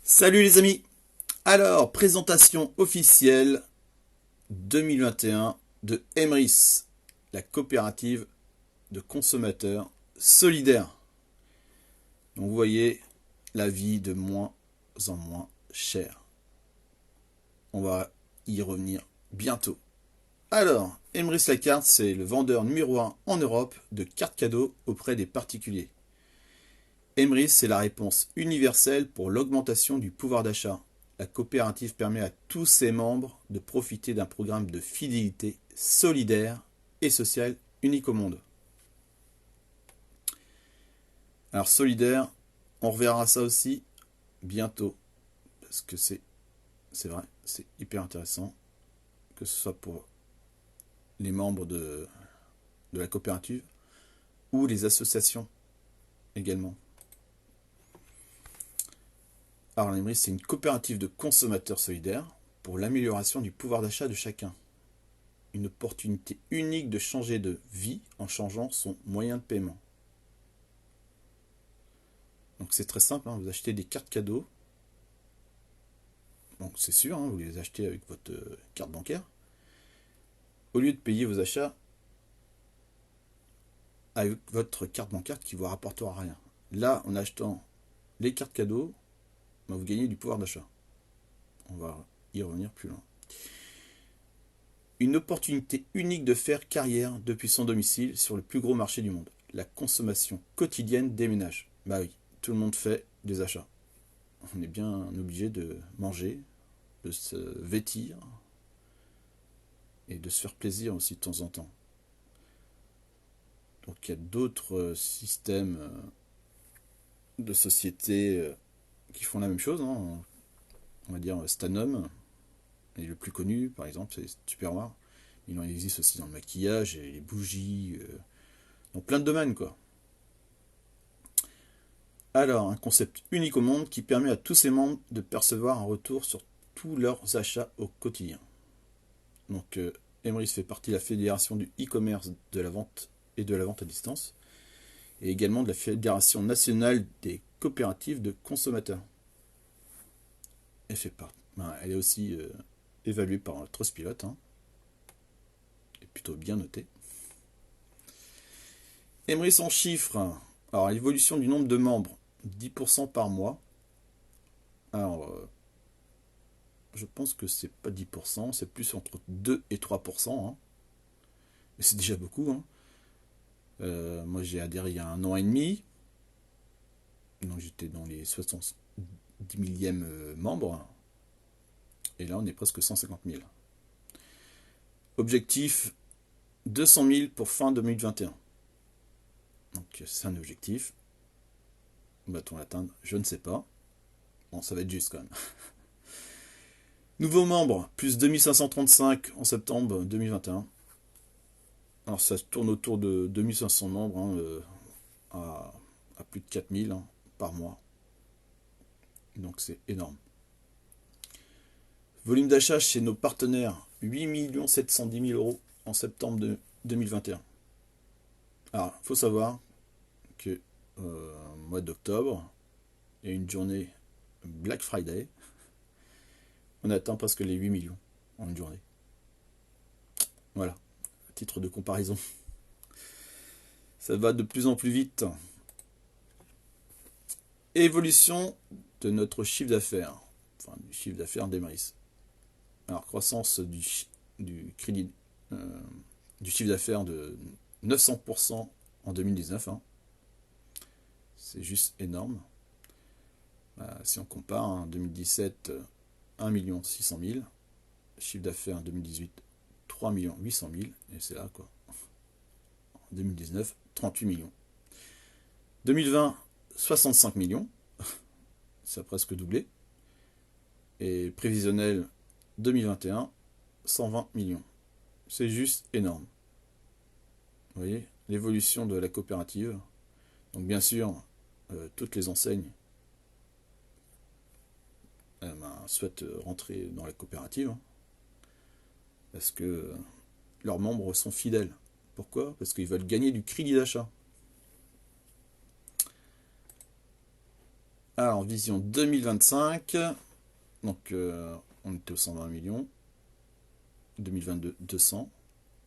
Salut les amis. Alors, présentation officielle 2021 de Emrys, la coopérative de consommateurs solidaires. Donc vous voyez, la vie de moins en moins chère. On va y revenir bientôt. Alors, Emrys la carte, c'est le vendeur numéro 1 en Europe de cartes cadeaux auprès des particuliers. Emrys, c'est la réponse universelle pour l'augmentation du pouvoir d'achat. La coopérative permet à tous ses membres de profiter d'un programme de fidélité solidaire et social unique au monde. Alors solidaire, on reverra ça aussi bientôt, parce que c'est vrai, c'est hyper intéressant, que ce soit pour les membres de la coopérative ou les associations également. Alors l'Emrys, c'est une coopérative de consommateurs solidaires pour l'amélioration du pouvoir d'achat de chacun. Une opportunité unique de changer de vie en changeant son moyen de paiement. Donc c'est très simple, hein, vous achetez des cartes cadeaux. Donc c'est sûr, hein, vous les achetez avec votre carte bancaire. Au lieu de payer vos achats avec votre carte bancaire qui ne vous rapportera rien. Là, en achetant les cartes cadeaux, vous gagnez du pouvoir d'achat. On va y revenir plus loin. Une opportunité unique de faire carrière depuis son domicile sur le plus gros marché du monde. La consommation quotidienne des ménages. Bah oui, tout le monde fait des achats. On est bien obligé de manger, de se vêtir et de se faire plaisir aussi de temps en temps. Donc il y a d'autres systèmes de société qui font la même chose, hein. On va dire Stanum est le plus connu, par exemple, c'est Tupperware. Il en existe aussi dans le maquillage et les bougies, dans plein de domaines, quoi. Alors, un concept unique au monde qui permet à tous ses membres de percevoir un retour sur tous leurs achats au quotidien. Donc, Emrys fait partie de la fédération du e-commerce de la vente et de la vente à distance, et également de la fédération nationale des coopératives de consommateurs. Elle est aussi évaluée par Trustpilot, hein, et plutôt bien notée. Emrys en chiffres. Alors, l'évolution du nombre de membres, 10% par mois. Alors, je pense que c'est pas 10%, c'est plus entre 2 et 3%, hein. Mais c'est déjà beaucoup, hein. Moi, j'ai adhéré il y a 1 an et demi. Donc, j'étais dans les 70 millièmes membres. Et là, on est presque 150 000. Objectif 200 000 pour fin 2021. Donc, c'est un objectif. Va-t-on l'atteindre? Je ne sais pas. Bon, ça va être juste quand même. Nouveaux membres, plus 2535 en septembre 2021. Alors ça se tourne autour de 2500 membres, hein, à plus de 4000, hein, par mois. Donc c'est énorme. Volume d'achat chez nos partenaires, 8 710 000 euros en septembre 2021. Alors, il faut savoir que au mois d'octobre, il y a une journée Black Friday. On atteint presque les 8 millions en une journée. Voilà, à titre de comparaison. Ça va de plus en plus vite. Évolution de notre chiffre d'affaires, enfin du chiffre d'affaires d'Emrys. Alors, croissance du crédit, du chiffre d'affaires de 900% en 2019, hein. C'est juste énorme. Si on compare, en 2017, 1 600 000, chiffre d'affaires en 2018, 3 800 000, et c'est là quoi. En 2019, 38 millions. 2020, 65 millions, ça a presque doublé. Et prévisionnel 2021, 120 millions. C'est juste énorme. Vous voyez, l'évolution de la coopérative. Donc bien sûr, toutes les enseignes souhaitent rentrer dans la coopérative, hein, parce que leurs membres sont fidèles. Pourquoi? Parce qu'ils veulent gagner du crédit d'achat. Alors, vision 2025. Donc, on était aux 120 millions. 2022, 200.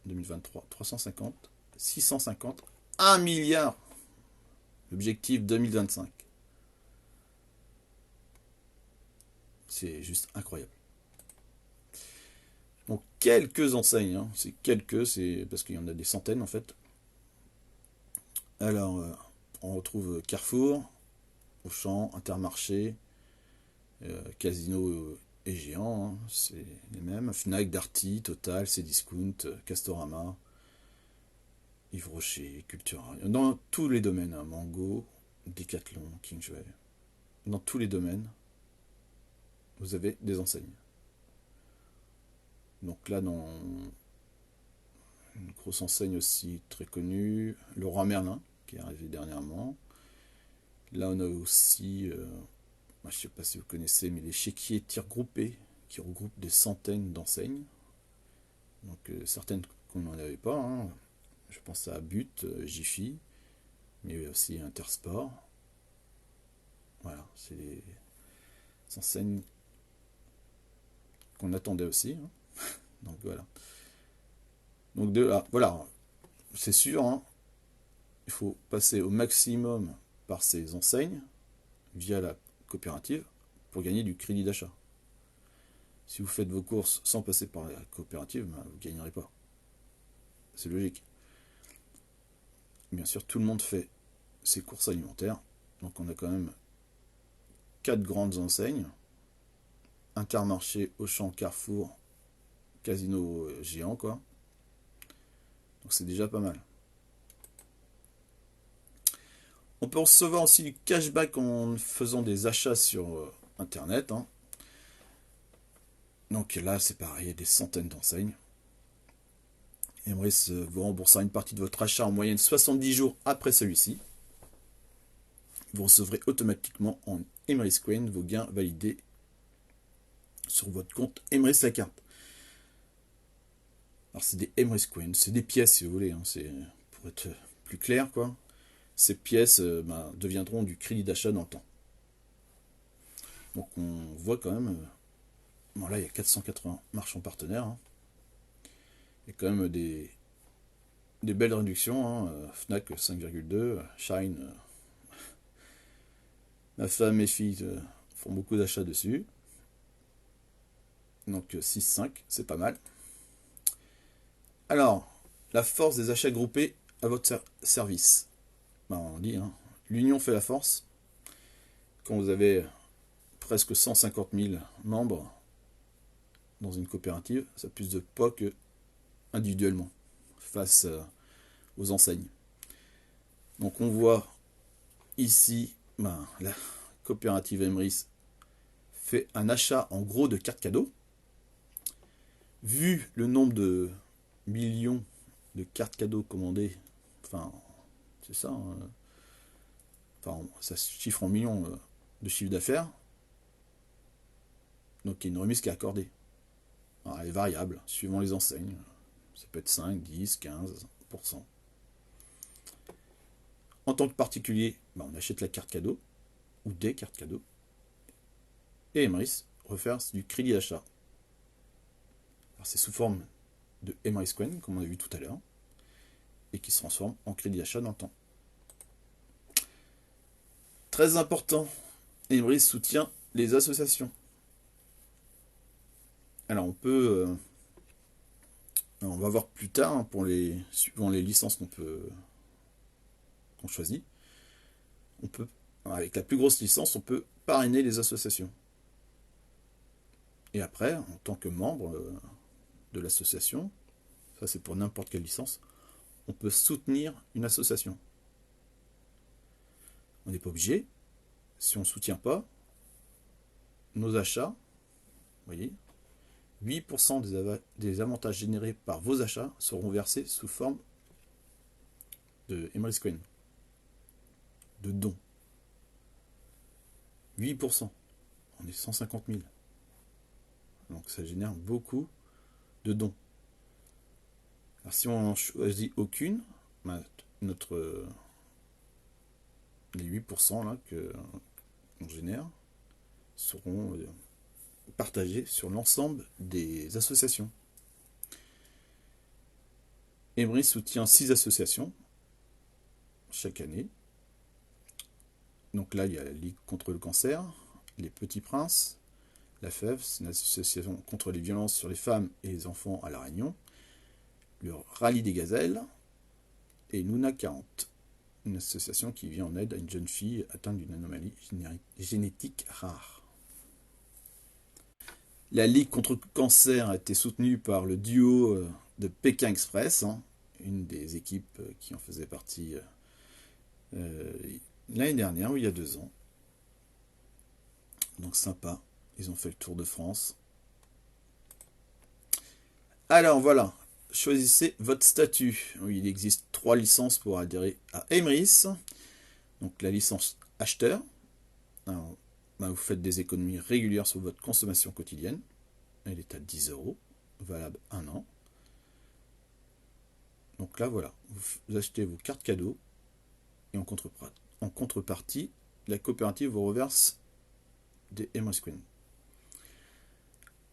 2023, 350. 650. 1 milliard. Objectif 2025. C'est juste incroyable. Donc, quelques enseignes. Hein. C'est quelques, c'est parce qu'il y en a des centaines en fait. Alors, on retrouve Carrefour, Auchan, Intermarché, Casino et Géant, hein, c'est les mêmes. Fnac, Darty, Total, Cdiscount, Castorama, Yves Rocher, Cultura. Dans tous les domaines, hein, Mango, Decathlon, Kingsway. Dans tous les domaines, vous avez des enseignes. Donc là, dans une grosse enseigne aussi très connue, Leroy Merlin, qui est arrivé dernièrement. Là, on a aussi, je ne sais pas si vous connaissez, mais les chéquiers tir groupés, qui regroupent des centaines d'enseignes. Donc certaines qu'on n'en avait pas. Hein. Je pense à But, Jiffy, mais aussi Intersport. Voilà, c'est les enseignes qu'on attendait aussi. Hein. Donc voilà. Donc voilà, c'est sûr, hein, il faut passer au maximum par ces enseignes via la coopérative pour gagner du crédit d'achat. Si vous faites vos courses sans passer par la coopérative, vous ne gagnerez pas. C'est logique. Bien sûr, tout le monde fait ses courses alimentaires. Donc on a quand même 4 grandes enseignes. Intermarché, Auchan, Carrefour, Casino Géant, quoi. Donc c'est déjà pas mal. On peut recevoir aussi du cashback en faisant des achats sur Internet. Hein. Donc là, c'est pareil, il y a des centaines d'enseignes. Emrys vous remboursera une partie de votre achat en moyenne 70 jours après celui-ci. Vous recevrez automatiquement en Emrys Coin vos gains validés sur votre compte Emrys la carte. Alors c'est des Emrys Coin, c'est des pièces si vous voulez, hein, c'est pour être plus clair quoi. Ces pièces deviendront du crédit d'achat dans le temps. Donc on voit quand même, bon là il y a 480 marchands partenaires. Hein. Il y a quand même des belles réductions. Hein. Fnac 5,2, Shine, ma femme et mes filles font beaucoup d'achats dessus. Donc 6,5, c'est pas mal. Alors, la force des achats groupés à votre service. On dit, hein, l'union fait la force. Quand vous avez presque 150 000 membres dans une coopérative, ça a plus de poids que individuellement face aux enseignes. Donc on voit ici, la coopérative Emrys fait un achat en gros de cartes cadeaux. Vu le nombre de millions de cartes cadeaux commandées, enfin c'est ça, hein, enfin ça se chiffre en millions de chiffre d'affaires, donc il y a une remise qui est accordée. Alors, elle est variable, suivant les enseignes, ça peut être 5, 10, 15%. En tant que particulier, on achète la carte cadeau, ou des cartes cadeaux, et Emrys reverse du crédit d'achat. Alors c'est sous forme de Emrys Coin, comme on a vu tout à l'heure, et qui se transforme en crédit d'achat dans le temps. Très important, Emrys soutient les associations. Alors on peut, on va voir plus tard hein, suivant les licences qu'on choisit. On peut, avec la plus grosse licence, on peut parrainer les associations. Et après, en tant que membre de l'association, ça c'est pour n'importe quelle licence, on peut soutenir une association. On n'est pas obligé. Si on ne soutient pas, nos achats, vous voyez, 8% des avantages générés par vos achats seront versés sous forme de Emrys Coin, de dons. 8%. On est 150 000. Donc ça génère beaucoup de dons. Alors si on en choisit aucune, les 8% là, en général, seront partagés sur l'ensemble des associations. Emmerich soutient 6 associations chaque année. Donc là, il y a la Ligue contre le cancer, les Petits Princes, la FEV, c'est une association contre les violences sur les femmes et les enfants à La Réunion, le Rallye des Gazelles et Luna 40, une association qui vient en aide à une jeune fille atteinte d'une anomalie génétique rare. La Ligue contre le cancer a été soutenue par le duo de Pékin Express, une des équipes qui en faisait partie l'année dernière ou il y a 2 ans. Donc sympa, ils ont fait le tour de France. Alors voilà, choisissez votre statut. Il existe 3 licences pour adhérer à Emmerich. Donc la licence acheteur. Alors, vous faites des économies régulières sur votre consommation quotidienne. Elle est à 10 €, valable 1 an. Donc là voilà, vous achetez vos cartes cadeaux et en contrepartie, la coopérative vous reverse des Emmerich Coins.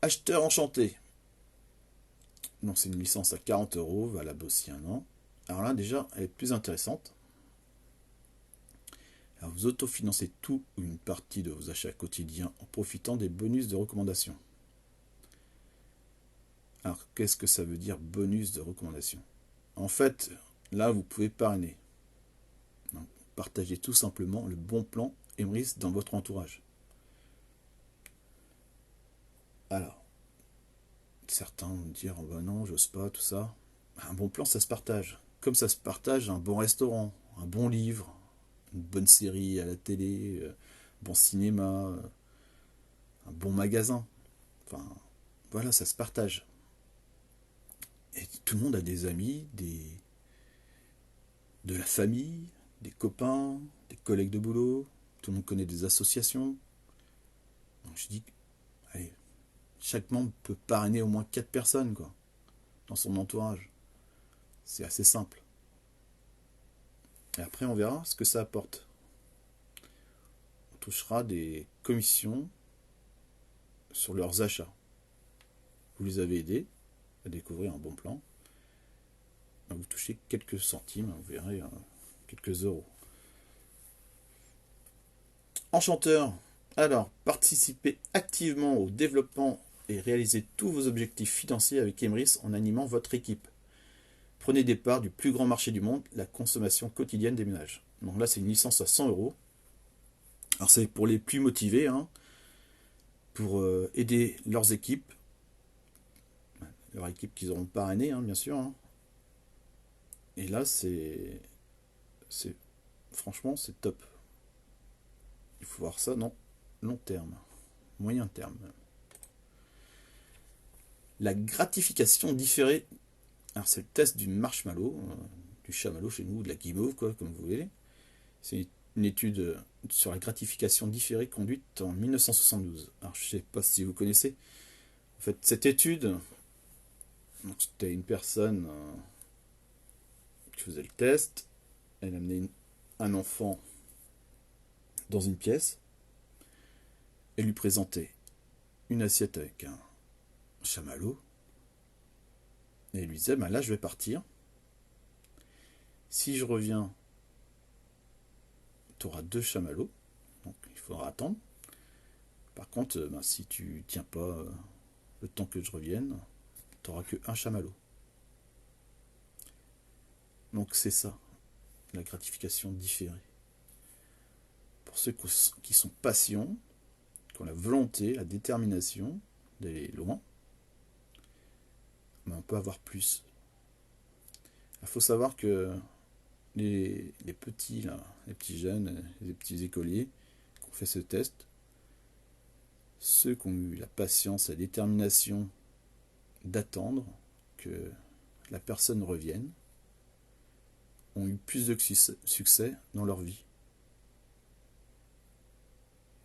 Acheteur enchanté. Donc c'est une licence à 40 €, valable aussi 1 an. Alors là déjà, elle est plus intéressante. Alors vous autofinancez tout ou une partie de vos achats quotidiens en profitant des bonus de recommandation. Alors qu'est-ce que ça veut dire bonus de recommandation? En fait, là vous pouvez parrainer. Donc, partagez tout simplement le bon plan Emmerich dans votre entourage. Alors, certains vont dire oh ben non, j'ose pas, tout ça. Un bon plan, ça se partage. Comme ça se partage un bon restaurant, un bon livre, une bonne série à la télé, un bon cinéma, un bon magasin. Enfin, voilà, ça se partage. Et tout le monde a des amis, de la famille, des copains, des collègues de boulot. Tout le monde connaît des associations. Donc je dis, allez, chaque membre peut parrainer au moins 4 personnes, quoi, dans son entourage. C'est assez simple. Et après, on verra ce que ça apporte. On touchera des commissions sur leurs achats. Vous les avez aidés à découvrir un bon plan. Vous touchez quelques centimes, vous verrez, quelques euros. Enchanteur. Alors, participez activement au développement et réalisez tous vos objectifs financiers avec Emmerich en animant votre équipe. Prenez des parts du plus grand marché du monde, la consommation quotidienne des ménages. Donc là, c'est une licence à 100 €. Alors c'est pour les plus motivés, pour aider leurs équipes, leur équipe qu'ils auront parrainé, bien sûr. Et là, franchement, c'est top. Il faut voir ça, non, long terme, moyen terme. La gratification différée. Alors c'est le test du marshmallow, du chamallow chez nous, de la guimauve, quoi, comme vous voulez. C'est une étude sur la gratification différée conduite en 1972. Alors je sais pas si vous connaissez. En fait, cette étude, c'était une personne qui faisait le test. Elle amenait un enfant dans une pièce. Elle lui présentait une assiette avec un chamallow. Et elle lui disait, là je vais partir. Si je reviens, tu auras 2 chamallows. Donc il faudra attendre. Par contre, si tu tiens pas le temps que je revienne, tu n'auras que 1 chamallow. Donc c'est ça, la gratification différée. Pour ceux qui sont patients, qui ont la volonté, la détermination d'aller loin, on peut avoir plus. Il faut savoir que les petits, là, les petits jeunes, les petits écoliers qui ont fait ce test, ceux qui ont eu la patience, la détermination d'attendre que la personne revienne, ont eu plus de succès dans leur vie.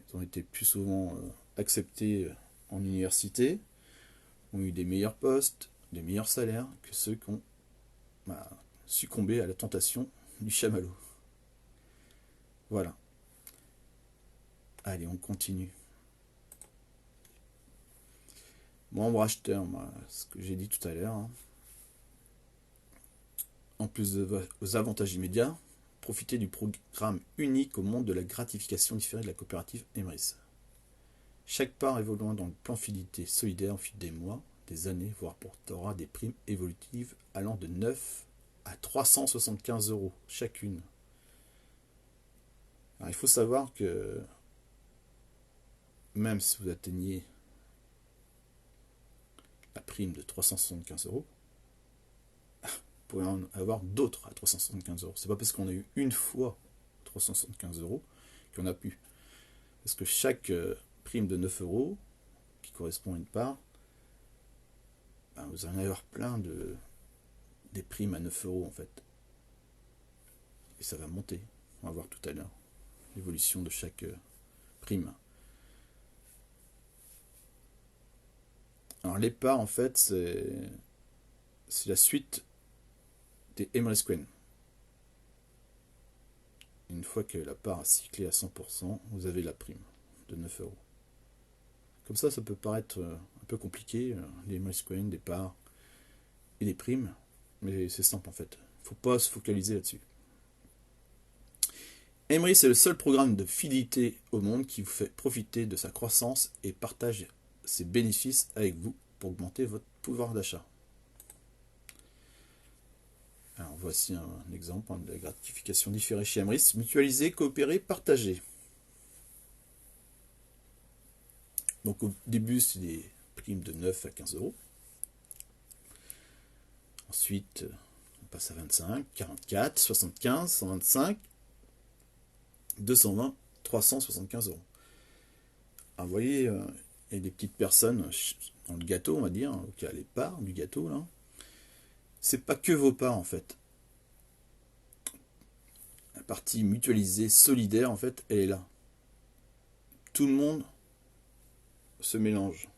Ils ont été plus souvent acceptés en université, ont eu des meilleurs postes, des meilleurs salaires que ceux qui ont succombé à la tentation du chamallow. Voilà. Allez, on continue. Membre acheteur, ce que j'ai dit tout à l'heure. Hein. En plus aux avantages immédiats, profitez du programme unique au monde de la gratification différée de la coopérative Emrys. Chaque part évoluant dans le plan fidélité solidaire au fil des mois, des années, vous rapportera des primes évolutives allant de 9 à 375 € chacune. Alors, il faut savoir que même si vous atteignez la prime de 375 €, vous pourrez en avoir d'autres à 375 €. C'est pas parce qu'on a eu une fois 375 € qu'on a pu. Parce que chaque prime de 9 € qui correspond à une part, ben vous allez avoir plein des primes à 9 € en fait. Et ça va monter. On va voir tout à l'heure l'évolution de chaque prime. Alors les parts en fait c'est la suite des Emrys Coin. Une fois que la part a cyclé à 100%, vous avez la prime de 9 €. Comme ça peut paraître un peu compliqué, les Emrys Coin, des parts et des primes, mais c'est simple en fait. Il ne faut pas se focaliser là-dessus. Emrys est le seul programme de fidélité au monde qui vous fait profiter de sa croissance et partage ses bénéfices avec vous pour augmenter votre pouvoir d'achat. Alors voici un exemple de la gratification différée chez Emrys. Mutualiser, coopérer, partager. Donc au début, c'est des primes de 9 à 15 €. Ensuite, on passe à 25, 44, 75, 125, 220, 375 €. Alors vous voyez, il y a des petites personnes dans le gâteau, on va dire, qui a les parts du gâteau là. C'est pas que vos parts en fait. La partie mutualisée, solidaire en fait, elle est là. Tout le monde se mélange.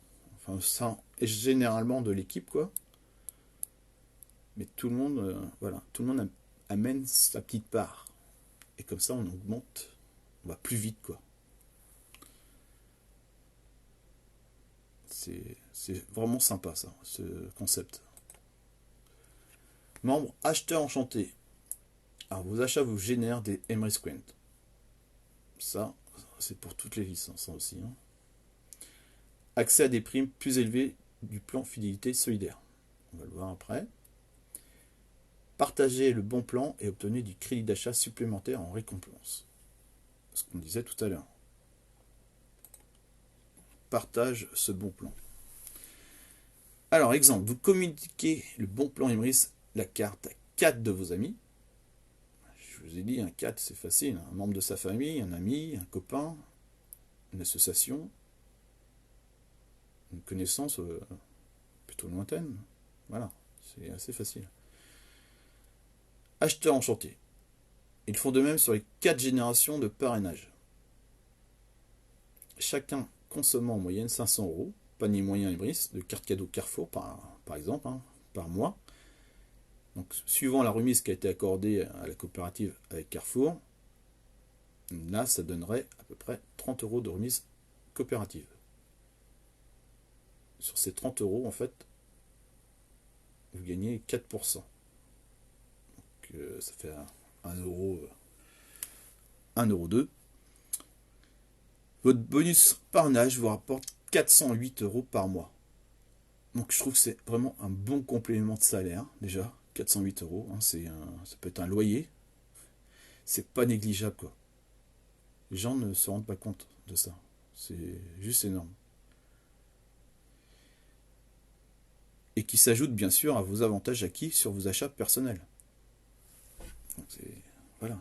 Enfin, ça est généralement de l'équipe quoi. Mais tout le monde, voilà, tout le monde amène sa petite part. Et comme ça, on augmente, on va plus vite quoi. C'est vraiment sympa ça, ce concept. Membre acheteur enchanté. Alors vos achats vous génèrent des Emrys Coin. Ça, c'est pour toutes les licences aussi. Hein. Accès à des primes plus élevées du plan fidélité solidaire. On va le voir après. Partager le bon plan et obtenir du crédit d'achat supplémentaire en récompense. Ce qu'on disait tout à l'heure. Partage ce bon plan. Alors, exemple, vous communiquez le bon plan Emrys, la carte à 4 de vos amis. Je vous ai dit, un 4, c'est facile. Un membre de sa famille, un ami, un copain, une association, une connaissance plutôt lointaine. Voilà, c'est assez facile. Acheteurs enchantés. Ils font de même sur les 4 générations de parrainage. Chacun consommant en moyenne 500 €, panier moyen Emrys, de carte cadeau Carrefour par exemple, hein, par mois. Donc, suivant la remise qui a été accordée à la coopérative avec Carrefour, là, ça donnerait à peu près 30 € de remise coopérative. Sur ces 30 €, en fait, vous gagnez 4%. Donc, ça fait 1 €, 1,2 €. Votre bonus parrainage vous rapporte 408 € par mois. Donc, je trouve que c'est vraiment un bon complément de salaire, déjà. 408 €, hein, ça peut être un loyer. C'est pas négligeable, quoi. Les gens ne se rendent pas compte de ça. C'est juste énorme. Et qui s'ajoute bien sûr à vos avantages acquis sur vos achats personnels. Donc voilà.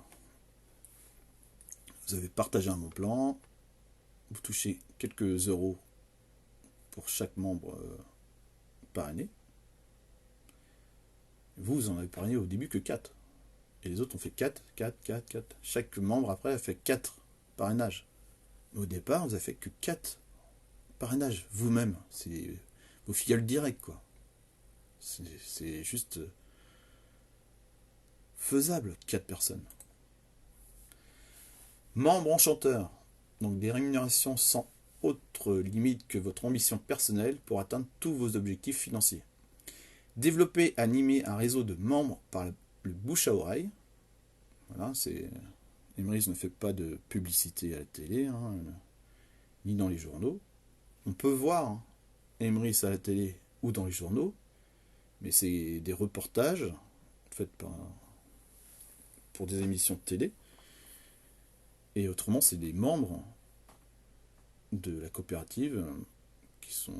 Vous avez partagé un bon plan, vous touchez quelques euros pour chaque membre par année. Vous en avez parrainé au début que 4. Et les autres ont fait 4, 4, 4, 4. Chaque membre après a fait 4 parrainages. Mais au départ, vous n'avez fait que 4 parrainages vous-même. C'est vos filleuls directs, quoi. C'est juste faisable, 4 personnes. Membre enchanteur. Donc des rémunérations sans autre limite que votre ambition personnelle pour atteindre tous vos objectifs financiers. Développer, animer un réseau de membres par le bouche à oreille. Voilà, c'est... Emrys ne fait pas de publicité à la télé, hein, ni dans les journaux. On peut voir Emrys à la télé ou dans les journaux, mais c'est des reportages faits pour des émissions de télé. Et autrement, c'est des membres de la coopérative qui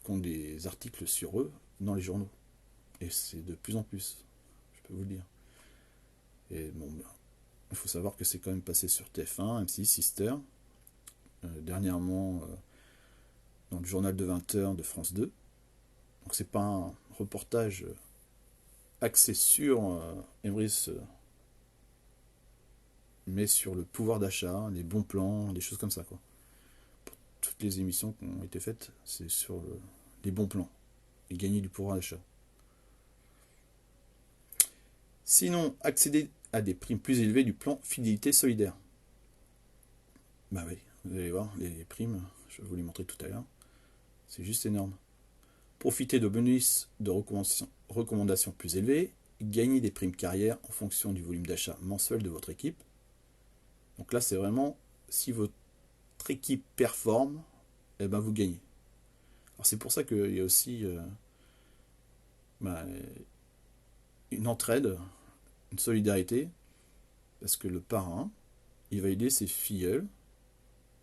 ont des articles sur eux dans les journaux. Et c'est de plus en plus, je peux vous le dire. Et bon, il faut savoir que c'est quand même passé sur TF1, M6, Sister, dernièrement dans le journal de 20h de France 2. Donc c'est pas un reportage axé sur Emrys, mais sur le pouvoir d'achat, les bons plans, des choses comme ça, quoi. Pour toutes les émissions qui ont été faites, c'est sur les bons plans et gagner du pouvoir d'achat. Sinon, accéder à des primes plus élevées du plan fidélité solidaire. Bah oui, vous allez voir, les primes, je vais vous les montrer tout à l'heure. C'est juste énorme. Profiter de bonus de recommandations plus élevées. Gagner des primes carrière en fonction du volume d'achat mensuel de votre équipe. Donc là, c'est vraiment, si votre équipe performe, eh ben vous gagnez. Alors c'est pour ça qu'il y a aussi une entraide, une solidarité, parce que le parrain, il va aider ses filleuls,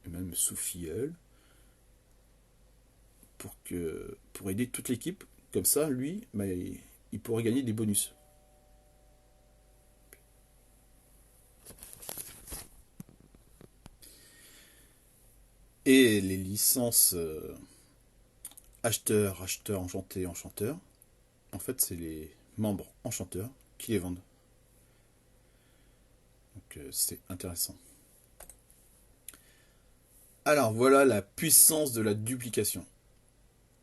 et même sous-filleuls, pour aider toute l'équipe. Comme ça, lui, il pourrait gagner des bonus. Et les licences acheteurs, enchantés, enchanteurs, en fait, c'est les membres enchanteurs qui les vendent. Donc c'est intéressant. Alors voilà la puissance de la duplication.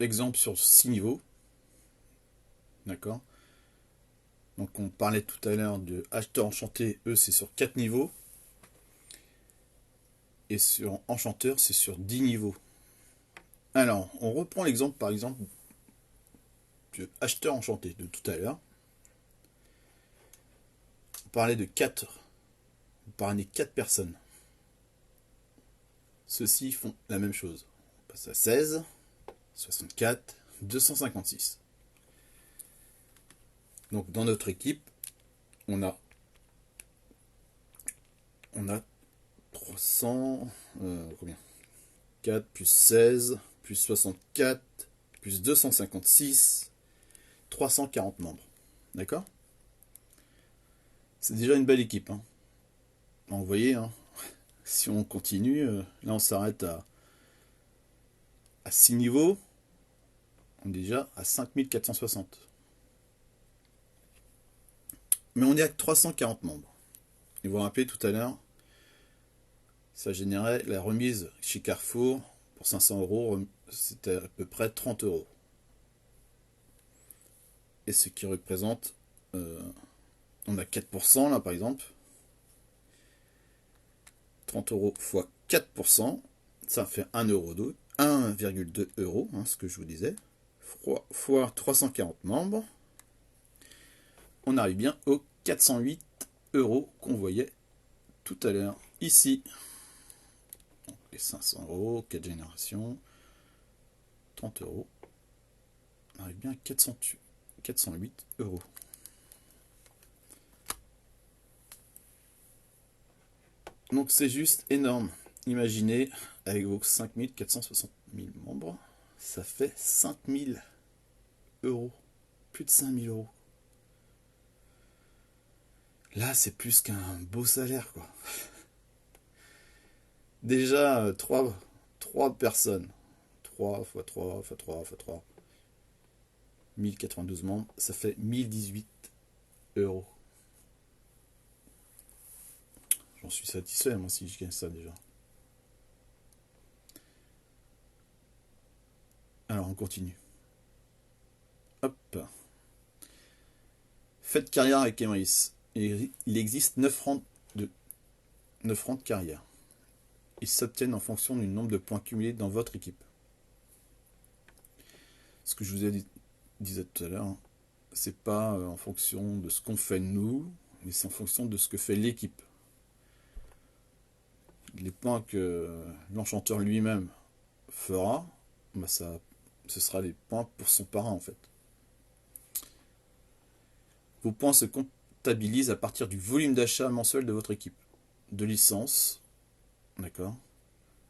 Exemple sur 6 niveaux. D'accord. Donc on parlait tout à l'heure de acheteurs enchantés, eux c'est sur 4 niveaux. Et sur enchanteur c'est sur 10 niveaux. Alors on reprend l'exemple par exemple de acheteur enchanté de tout à l'heure. On parlait de 4. On parlait de 4 personnes. Ceux-ci font la même chose. On passe à 16, 64, 256. Donc dans notre équipe, on a 300, combien 4 plus 16 plus 64 plus 256, 340 membres. D'accord? C'est déjà une belle équipe. Hein. Donc, vous voyez, hein, si on continue, là on s'arrête à 6 niveaux, on est déjà à 5460. Mais on est à 340 membres. Et vous vous rappelez tout à l'heure, ça générait la remise chez Carrefour pour 500 euros, c'était à peu près 30 euros. Et ce qui représente, on a 4% là par exemple. 30 euros fois 4%, ça fait 1,2 euros, hein, ce que je vous disais, fois 340 membres, on arrive bien aux 408 euros qu'on voyait tout à l'heure, ici. Donc, les 500 euros, 4 générations, 30 euros, on arrive bien à 408 euros. Donc c'est juste énorme. Imaginez, avec vos 5460 000 membres, ça fait 5000 euros. Plus de 5000 euros. Là, c'est plus qu'un beau salaire, quoi. Déjà, 3 personnes. 3 fois 3 fois 3 fois 3. 1092 membres, ça fait 1018 euros. J'en suis satisfait, moi, si je gagne ça déjà. Alors, on continue. Hop. Faites carrière avec Emrys. Il existe 9 rangs de carrière. Ils s'obtiennent en fonction du nombre de points cumulés dans votre équipe. Ce que je vous ai disais tout à l'heure, hein, c'est pas en fonction de ce qu'on fait nous, mais c'est en fonction de ce que fait l'équipe. Les points que l'enchanteur lui-même fera, bah ce sera les points pour son parrain en fait. Vos points se comptabilisent à partir du volume d'achat mensuel de votre équipe, de licence, d'accord,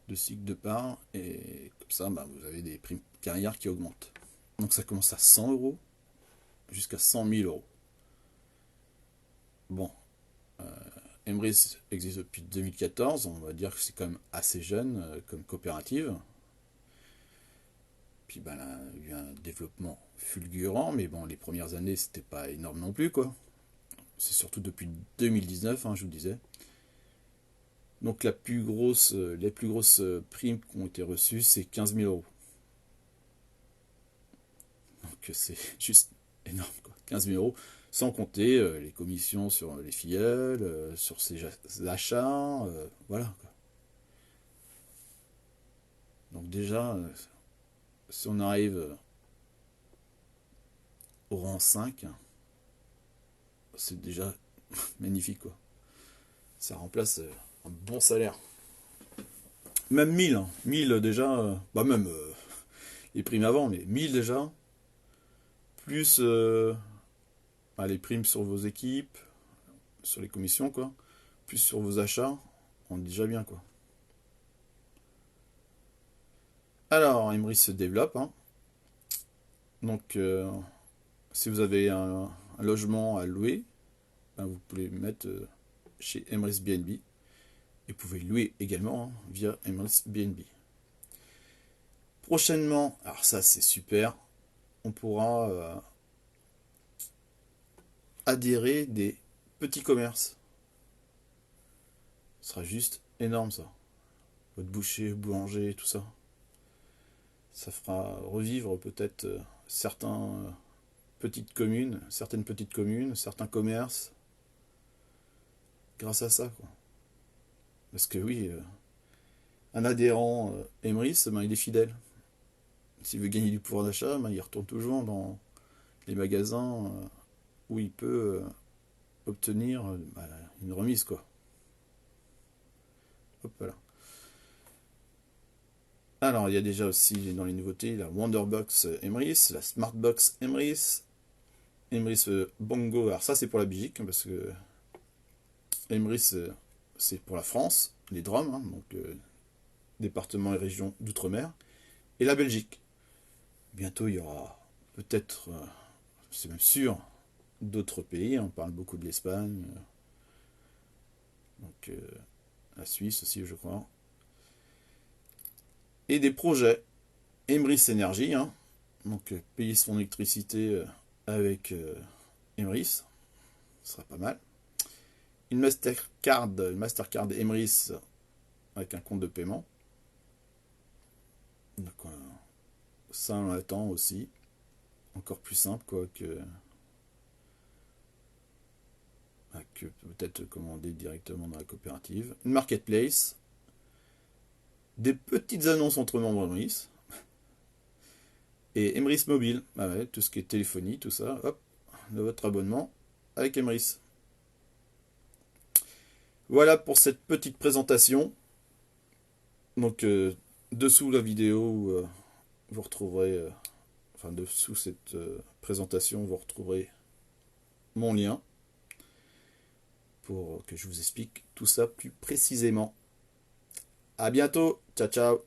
de cycle de part, et comme ça, bah, vous avez des primes carrière qui augmentent. Donc ça commence à 100 euros jusqu'à 100 000 euros. Bon, Emrys existe depuis 2014, on va dire que c'est quand même assez jeune comme coopérative. Puis ben, là, il y a eu un développement fulgurant, mais bon, les premières années, c'était pas énorme non plus, quoi. C'est surtout depuis 2019, hein, je vous disais. Donc les plus grosses primes qui ont été reçues, c'est 15 000 euros. Donc c'est juste énorme, quoi. 15 000 euros, sans compter les commissions sur les filleuls, sur ses achats, voilà, quoi. Donc déjà, si on arrive au rang 5, c'est déjà magnifique, quoi. Ça remplace un bon salaire. Même 1000, hein. 1000 déjà, bah même les primes avant, mais 1000 déjà, plus bah, les primes sur vos équipes, sur les commissions, quoi, plus sur vos achats, on est déjà bien, quoi. Alors, Emrys se développe, hein. Donc, si vous avez un logement à louer, ben, vous pouvez mettre chez Emrys BNB. Et vous pouvez louer également hein, via Emrys BNB. Prochainement, alors ça c'est super, on pourra adhérer des petits commerces. Ce sera juste énorme ça. Votre boucher, boulanger, tout ça. Ça fera revivre peut-être certaines petites communes, certains commerces, grâce à ça, quoi. Parce que oui, un adhérent Emrys, ben, il est fidèle. S'il veut gagner du pouvoir d'achat, ben, il retourne toujours dans les magasins où il peut obtenir bah, une remise, quoi. Hop là. Alors, il y a déjà aussi dans les nouveautés la Wonderbox Emrys, la Smartbox Emrys, Emrys Bongo. Alors ça c'est pour la Belgique, hein, parce que Emrys c'est pour la France, les Drômes, hein, donc département et région d'outre-mer, et la Belgique. Bientôt il y aura peut-être, c'est même sûr, d'autres pays, on parle beaucoup de l'Espagne, donc la Suisse aussi je crois. Et des projets, Emrys Énergie, hein, donc payer son électricité avec Emrys, ce sera pas mal. Une Mastercard Emrys avec un compte de paiement. Donc ça on attend aussi. Encore plus simple quoi que peut-être commander directement dans la coopérative. Une marketplace. Des petites annonces entre membres Emrys. Et Emrys Mobile. Ah ouais, tout ce qui est téléphonie, tout ça. Hop, de votre abonnement avec Emrys. Voilà pour cette petite présentation. Donc dessous la vidéo, vous retrouverez, enfin dessous cette présentation, vous retrouverez mon lien pour que je vous explique tout ça plus précisément. À bientôt, ciao ciao.